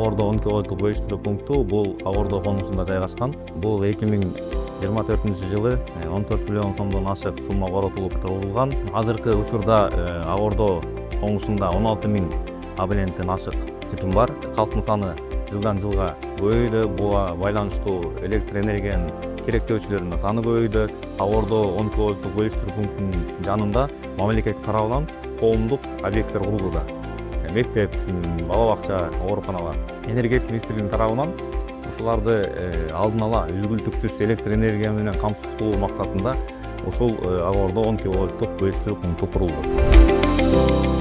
Ак-Ордо 10 киловатттык бөлүштүрүү пункту бул Ак-Ордо конусунда жайгашкан. Бул 2024-жылы 14 миллион сомдон ашык сумма коротулуп тургузулган. Азыркы учурда Ак-Ордо конусунда 16 миң абоненттен ашык күтүм бар. Калктын саны жылдан жылга көбөйүүдө, буга байланыштуу электр энергиянын керектөөчүлөрүнүн саны көбөйдү. Ак-Ордо 10 киловатттык бөлүштүрүү пунктунун жанында мамлекет тарабынан коомдук объекттер курулууда. Мектеп, бала бакча, ооруканалар. Энергетика министрлигинин тарабынан ушуларды алдын ала үзгүлтүксүз электр энергия менен камсыз кылуу максатында ушул Ак-Ордо 10 киловатттык бөлүштүрүү пункту курулду.